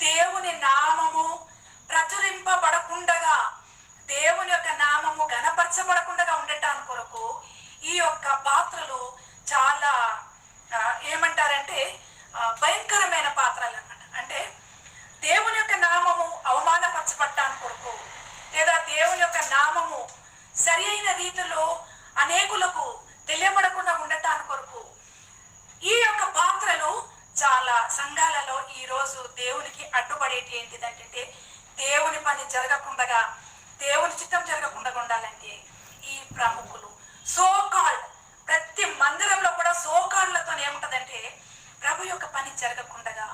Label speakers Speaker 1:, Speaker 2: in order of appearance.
Speaker 1: దేవుని నామము ప్రచురింపబడకుండగా, దేవుని యొక్క నామము గణపరచబడకుండా ఉండటానికి కొరకు ఈ యొక్క పాత్రలు చాలా ఏమంటారంటే భయంకరమైన పాత్రలు అన్నమాట. అంటే దేవుని యొక్క నామము అవమానపరచబడటానికి కొరకు, లేదా దేవుని యొక్క నామము సరి అయిన రీతిలో అనేకులకు తెలియబడకుండా ఉండటానికి కొరకు ఈ యొక్క పాత్రలు చాలా సంఘాలలో ఈరోజు దేవునికి అడ్డుపడేటి ఏంటిదంటే, దేవుని పని జరగకుండా, దేవుని చిత్తం జరగకుండా ఉండాలంటే ఈ ప్రముఖులు సోకాల్డ్, ప్రతి మందిరంలో కూడా సోకాళ్ళతో ఏముంటదంటే ప్రభు యొక్క పని జరగకుండా,